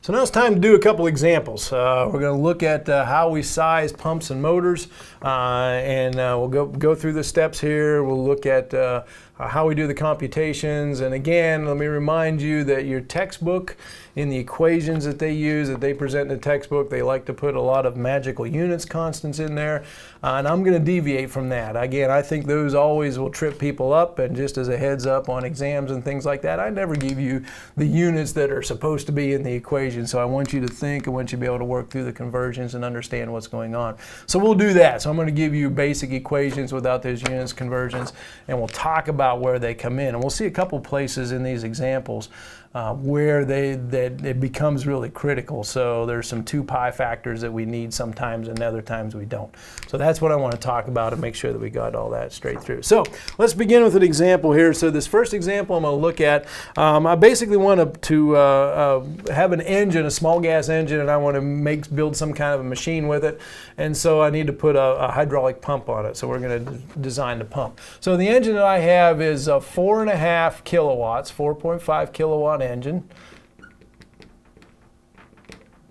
So now it's time to do a couple examples. We're going to look at how we size pumps and motors, and we'll go through the steps here. We'll look at how we do the computations. And again, let me remind you that your textbook, in the equations that they use, that they present in the textbook, they like to put a lot of magical units constants in there. And I'm going to deviate from that. Again, I think those always will trip people up. And just as a heads up on exams and things like that, I never give you the units that are supposed to be in the equation. So I want you to think, I want you to be able to work through the conversions and understand what's going on. So we'll do that. So I'm going to give you basic equations without those units, conversions, and we'll talk about where they come in. And we'll see a couple places in these examples where it becomes really critical. So there's some 2 pi factors that we need sometimes and other times we don't. So that's what I want to talk about and make sure that we got all that straight through. So let's begin with an example here. So this first example I'm going to look at, I basically want to have an engine, a small gas engine, and I want to build some kind of a machine with it. And so I need to put a hydraulic pump on it. So we're going to design the pump. So the engine that I have is 4.5 kilowatts, 4.5 kilowatt engine.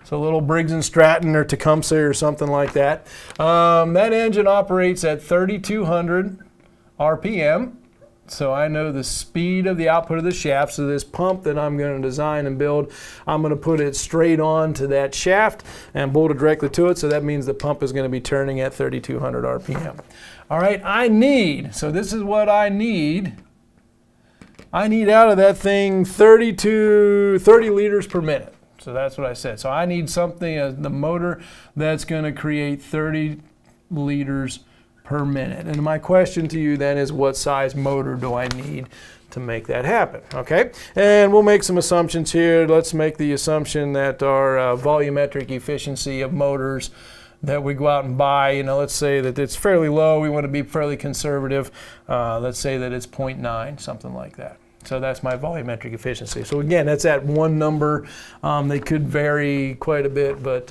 So a little Briggs & Stratton or Tecumseh or something like that. That engine operates at 3,200 RPM. So I know the speed of the output of the shaft. So this pump that I'm going to design and build, I'm going to put it straight on to that shaft and bolt it directly to it. So that means the pump is going to be turning at 3,200 RPM. All right, so this is what I need. I need out of that thing 30 liters per minute. So that's what I said. So I need something, the motor that's going to create 30 liters per minute. And my question to you then is, what size motor do I need to make that happen? Okay, and we'll make some assumptions here. Let's make the assumption that our volumetric efficiency of motors that we go out and buy, let's say that it's fairly low. We want to be fairly conservative. Let's say that it's 0.9, something like that. So that's my volumetric efficiency. So again, that's at one number. They could vary quite a bit, but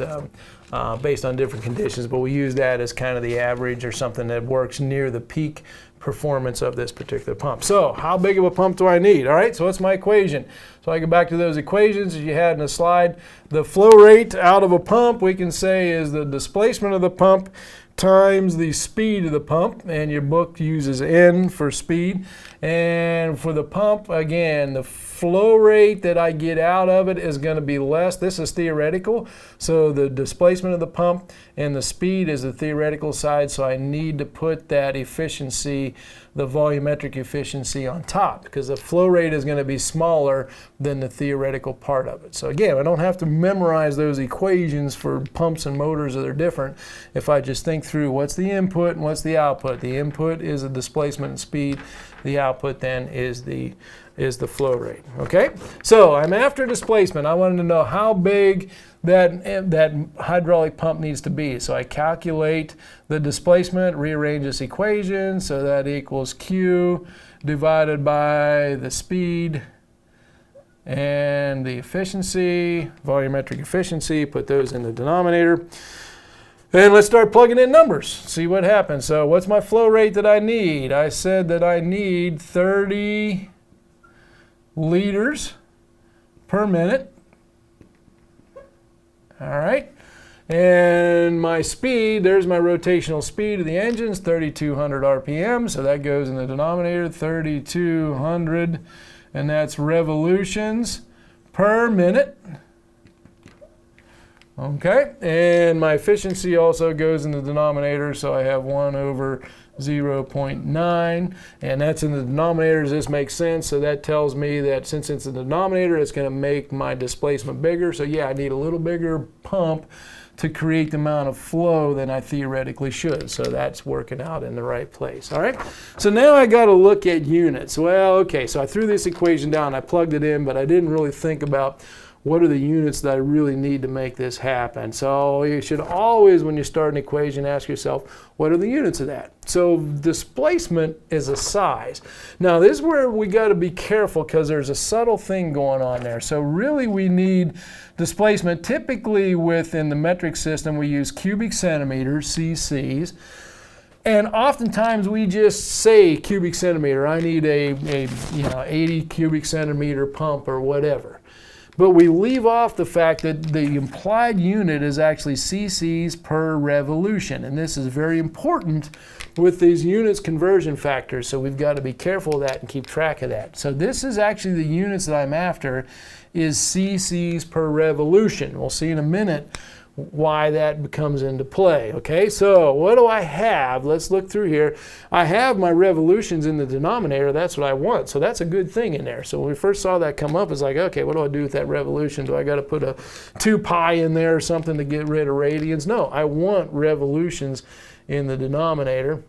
based on different conditions. But we use that as kind of the average or something that works near the peak performance of this particular pump. So how big of a pump do I need? All right, so what's my equation? So I go back to those equations that you had in the slide. The flow rate out of a pump, we can say, is the displacement of the pump times the speed of the pump, and your book uses N for speed. And for the pump, again, the flow rate that I get out of it is going to be less. This is theoretical, so the displacement of the pump and the speed is the theoretical side, so I need to put that efficiency, the volumetric efficiency, on top, because the flow rate is going to be smaller than the theoretical part of it. So again, I don't have to memorize those equations for pumps and motors that are different. If I just think through what's the input and what's the output. The input is the displacement and speed. The output then is the flow rate. Okay, so I'm after displacement. I wanted to know how big that hydraulic pump needs to be. So I calculate the displacement, rearrange this equation, so that equals Q divided by the speed and the efficiency, volumetric efficiency, put those in the denominator. And let's start plugging in numbers, see what happens. So what's my flow rate that I need? I said that I need 30 liters per minute. All right. And my speed, there's my rotational speed of the engines, 3,200 RPM. So that goes in the denominator, 3,200, and that's revolutions per minute. Okay, and my efficiency also goes in the denominator, so I have 1 over 0.9, and that's in the denominator. Does this make sense? So that tells me that since it's in the denominator, it's going to make my displacement bigger. So yeah, I need a little bigger pump to create the amount of flow than I theoretically should. So that's working out in the right place. All right, so now I got to look at units. Well, okay, so I threw this equation down, I plugged it in, but I didn't really think about what are the units that I really need to make this happen. So you should always, when you start an equation, ask yourself, what are the units of that? So displacement is a size. Now this is where we got to be careful, because there's a subtle thing going on there. So really we need displacement. Typically within the metric system we use cubic centimeters, cc's. And oftentimes we just say cubic centimeter. I need a 80 cubic centimeter pump or whatever. but we leave off the fact that the implied unit is actually cc's per revolution. And this is very important with these units conversion factors, so we've got to be careful of that and keep track of that. So this is actually the units that I'm after is cc's per revolution. We'll see in a minute why that comes into play. Okay, so what do I have? Let's look through here. I have my revolutions in the denominator. That's what I want. So that's a good thing in there. So when we first saw that come up, it's like, okay, what do I do with that revolution? Do I got to put a 2 pi in there or something to get rid of radians? No, I want revolutions in the denominator.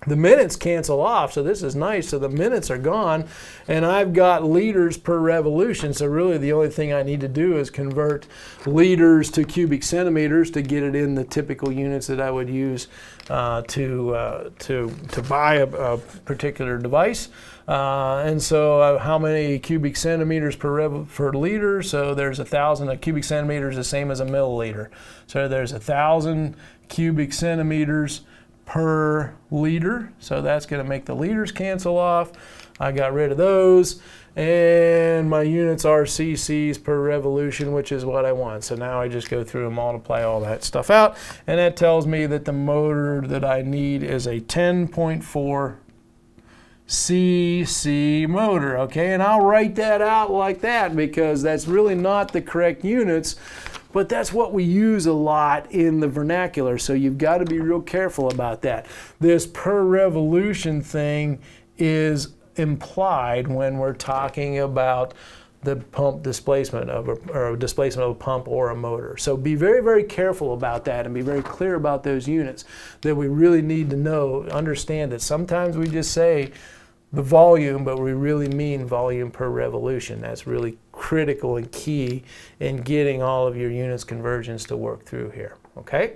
The minutes cancel off, so this is nice. So the minutes are gone, and I've got liters per revolution. So really the only thing I need to do is convert liters to cubic centimeters to get it in the typical units that I would use to buy a particular device. And so how many cubic centimeters per liter? So there's 1,000. A cubic centimeter is the same as a milliliter. So there's 1,000 cubic centimeters per liter, so that's going to make the liters cancel off. I got rid of those, and my units are cc's per revolution, which is what I want. So now I just go through and multiply all that stuff out, and that tells me that the motor that I need is a 10.4 cc motor. Okay, and I'll write that out like that because that's really not the correct units, but that's what we use a lot in the vernacular, so you've got to be real careful about that. This per revolution thing is implied when we're talking about the pump displacement of or displacement of a pump or a motor. So be very, very careful about that and be very clear about those units that we really need to know, understand that sometimes we just say the volume, but we really mean volume per revolution. That's really critical and key in getting all of your units conversions to work through here, okay?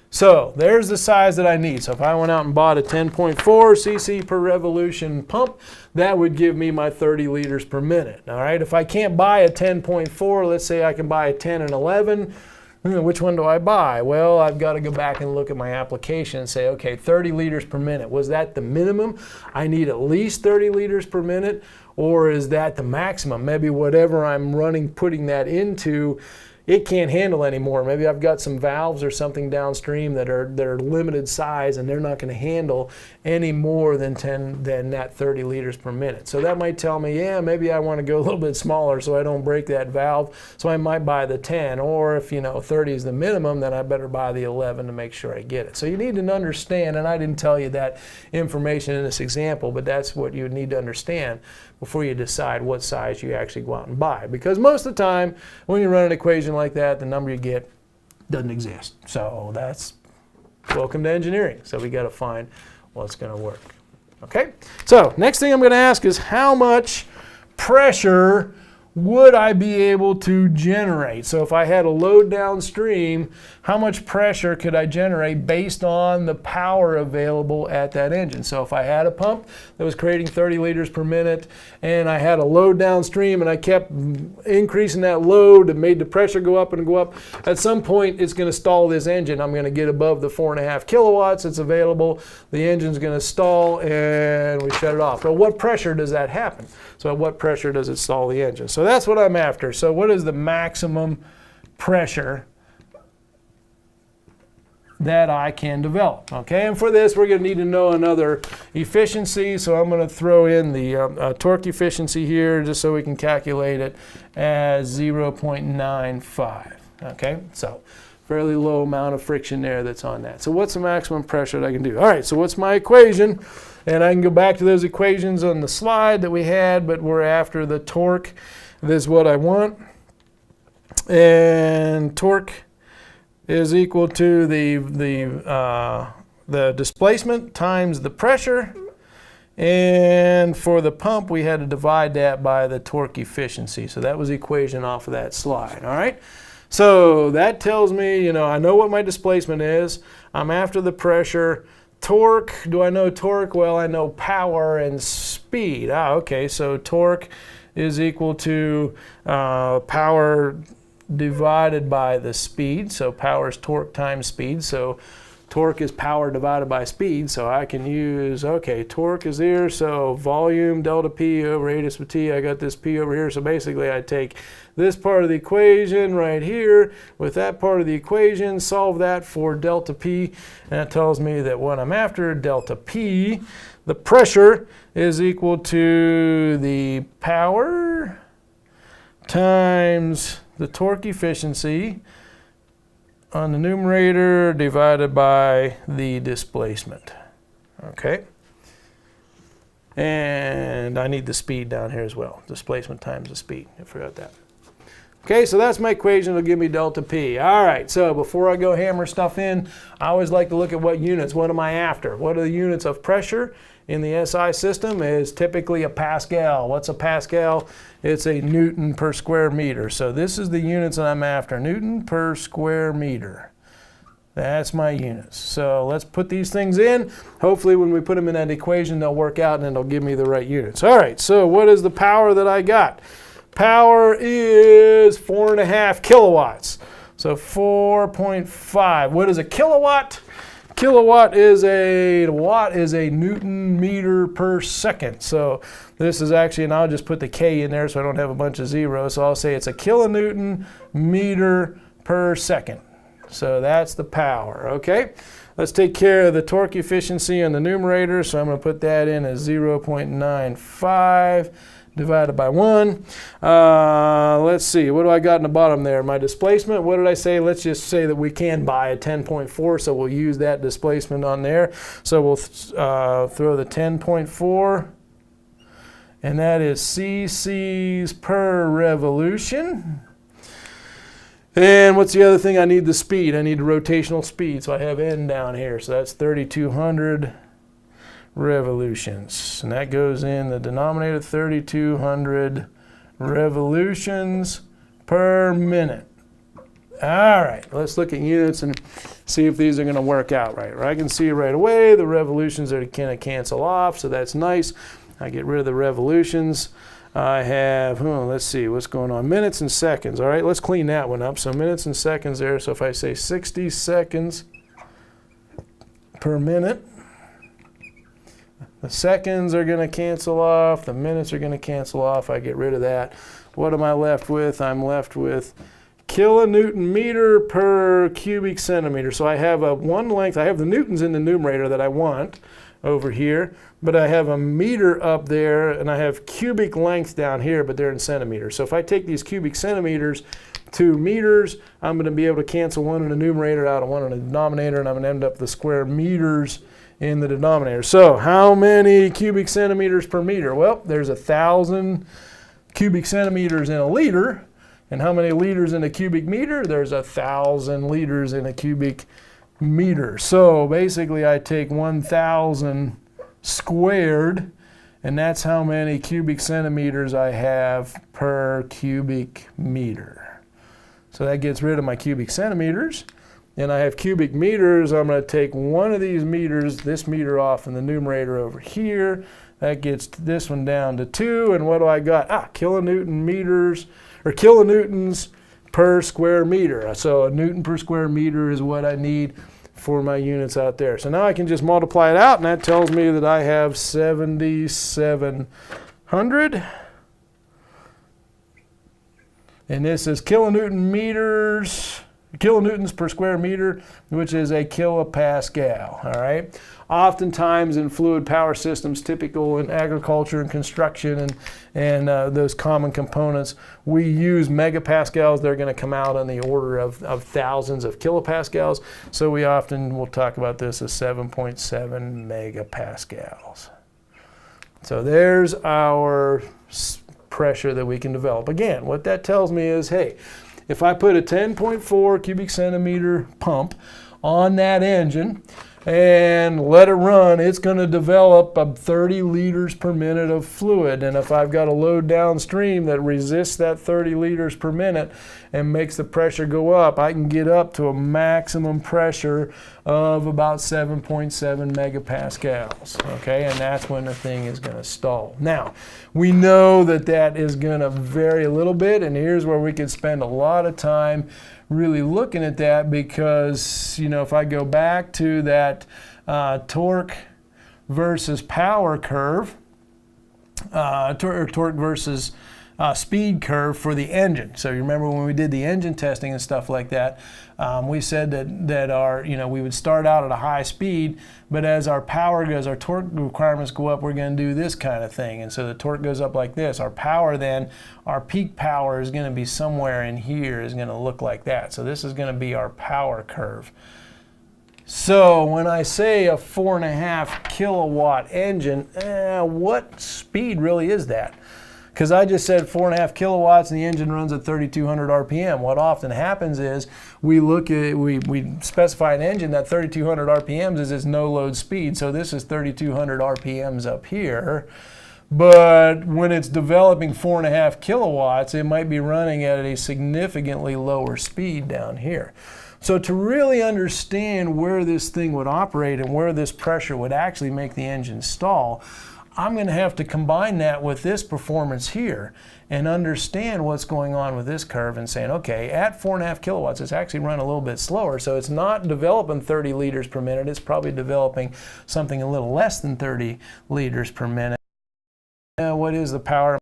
So there's the size that I need. So if I went out and bought a 10.4 cc per revolution pump, that would give me my 30 liters per minute, all right? If I can't buy a 10.4, let's say I can buy a 10 and 11, which one do I buy? Well, I've got to go back and look at my application and say, okay, 30 liters per minute. Was that the minimum? I need at least 30 liters per minute, or is that the maximum? Maybe whatever I'm running, putting that into, it can't handle anymore. Maybe I've got some valves or something downstream that are limited size and they're not going to handle any more than that 30 liters per minute. So that might tell me, yeah, maybe I want to go a little bit smaller so I don't break that valve. So I might buy the 10, or if 30 is the minimum, then I better buy the 11 to make sure I get it. So you need to understand, and I didn't tell you that information in this example, but that's what you need to understand before you decide what size you actually go out and buy. Because most of the time, when you run an equation like that, the number you get doesn't exist. So that's welcome to engineering. So we got to find what's going to work. Okay? So next thing I'm going to ask is how much pressure would I be able to generate? So if I had a load downstream, how much pressure could I generate based on the power available at that engine? So if I had a pump that was creating 30 liters per minute and I had a load downstream and I kept increasing that load and made the pressure go up and go up, at some point it's going to stall this engine. I'm going to get above the 4.5 kilowatts that's available. The engine's going to stall and we shut it off. Well, what pressure does that happen? So at what pressure does it stall the engine? So that's what I'm after. So what is the maximum pressure that I can develop? Okay, and for this we're going to need to know another efficiency. So I'm going to throw in the torque efficiency here just so we can calculate it as 0.95. Okay, so fairly low amount of friction there that's on that. So what's the maximum pressure that I can do? All right, so what's my equation? And I can go back to those equations on the slide that we had, but we're after the torque. This is what I want. And torque is equal to the displacement times the pressure. And for the pump, we had to divide that by the torque efficiency. So that was the equation off of that slide, all right? So that tells me, I know what my displacement is. I'm after the pressure. Torque, do I know torque? Well, I know power and speed. Okay, so torque is equal to power divided by the speed. So power is torque times speed. So torque is power divided by speed, so I can use, okay, torque is here, so volume delta P over radius of T, I got this P over here, so basically I take this part of the equation right here with that part of the equation, solve that for delta P, and that tells me that what I'm after, delta P, the pressure is equal to the power times the torque efficiency on the numerator divided by the displacement. Okay? And I need the speed down here as well. Displacement times the speed. I forgot that. Okay, so that's my equation. It'll give me delta P. All right, so before I go hammer stuff in, I always like to look at what units. What am I after? What are the units of pressure in the SI system? Is typically a Pascal. What's a Pascal? It's a Newton per square meter. So this is the units that I'm after. Newton per square meter. That's my units. So let's put these things in. Hopefully when we put them in that equation, they'll work out and it'll give me the right units. All right, so what is the power that I got? Power is 4.5 kilowatts. So 4.5. What is a kilowatt? Kilowatt is watt is a Newton meter per second. So this is actually, and I'll just put the K in there so I don't have a bunch of zeros. So I'll say it's a kilonewton meter per second. So that's the power, okay? Let's take care of the torque efficiency on the numerator. So I'm going to put that in as 0.95 divided by 1. Let's see, what do I got in the bottom there? My displacement, what did I say? Let's just say that we can buy a 10.4, so we'll use that displacement on there. So we'll throw the 10.4, and that is cc's per revolution. And what's the other thing? I need the speed. I need the rotational speed, so I have N down here. So that's 3,200 revolutions, and that goes in the denominator, 3,200 revolutions per minute. All right, let's look at units and see if these are going to work out right. I can see right away the revolutions are going to cancel off, so that's nice. I get rid of the revolutions. I have, let's see what's going on, minutes and seconds. All right, let's clean that one up. So minutes and seconds there. So if I say 60 seconds per minute, the seconds are going to cancel off, the minutes are going to cancel off. I get rid of that. What am I left with? I'm left with kilonewton meter per cubic centimeter. So I have one length. I have the newtons in the numerator that I want over here, but I have a meter up there, and I have cubic length down here, but they're in centimeters. So if I take these cubic centimeters to meters, I'm going to be able to cancel one in the numerator out of one in the denominator, and I'm going to end up with the square meters in the denominator. So how many cubic centimeters per meter? Well, there's 1,000 cubic centimeters in a liter. And how many liters in a cubic meter? There's 1,000 liters in a cubic meter. So basically I take 1,000 squared, and that's how many cubic centimeters I have per cubic meter. So that gets rid of my cubic centimeters. And I have cubic meters. I'm going to take one of these meters, this meter off in the numerator over here. That gets this one down to 2. And what do I got? Kilonewton meters, or kilonewtons per square meter. So a newton per square meter is what I need for my units out there. So now I can just multiply it out, and that tells me that I have 7,700. And this is kilonewtons per square meter, which is a kilopascal, all right? Oftentimes in fluid power systems, typical in agriculture and construction and those common components, we use megapascals. They're going to come out on the order of thousands of kilopascals. So we often will talk about this as 7.7 megapascals. So there's our pressure that we can develop. Again, what that tells me is, hey, if I put a 10.4 cubic centimeter pump on that engine and let it run, it's going to develop 30 liters per minute of fluid. And if I've got a load downstream that resists that 30 liters per minute and makes the pressure go up, I can get up to a maximum pressure of about 7.7 megapascals. Okay, and that's when the thing is going to stall. Now, we know that that is going to vary a little bit, and here's where we could spend a lot of time really looking at that because, you know, if I go back to that torque versus power curve, torque versus speed curve for the engine. So you remember when we did the engine testing and stuff like that, we said that our, you know, we would start out at a high speed, but as our power goes, our torque requirements go up, we're going to do this kind of thing. And so the torque goes up like this. Our power then, our peak power is going to be somewhere in here, is going to look like that. So this is going to be our power curve. So when I say a 4.5 kilowatt engine, what speed really is that? Because I just said 4.5 kilowatts and the engine runs at 3,200 RPM. What often happens is we specify an engine that 3,200 RPMs is its no load speed. So this is 3,200 RPMs up here. But when it's developing 4.5 kilowatts, it might be running at a significantly lower speed down here. So to really understand where this thing would operate and where this pressure would actually make the engine stall, I'm going to have to combine that with this performance here and understand what's going on with this curve and saying, okay, at 4.5 kilowatts, it's actually run a little bit slower. So it's not developing 30 liters per minute. It's probably developing something a little less than 30 liters per minute. What is the power?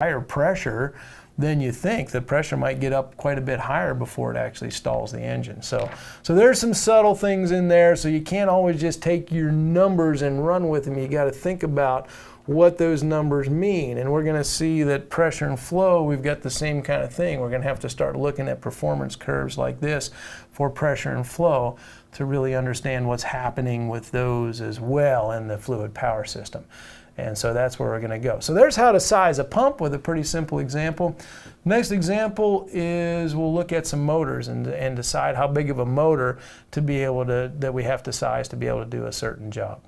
Higher pressure than you think. The pressure might get up quite a bit higher before it actually stalls the engine. So there's some subtle things in there, so you can't always just take your numbers and run with them. You got to think about what those numbers mean. And we're going to see that pressure and flow, we've got the same kind of thing. We're going to have to start looking at performance curves like this for pressure and flow to really understand what's happening with those as well in the fluid power system. And so that's where we're going to go. So there's how to size a pump with a pretty simple example. Next example is we'll look at some motors and decide how big of a motor to be able to, that we have to size to be able to do a certain job.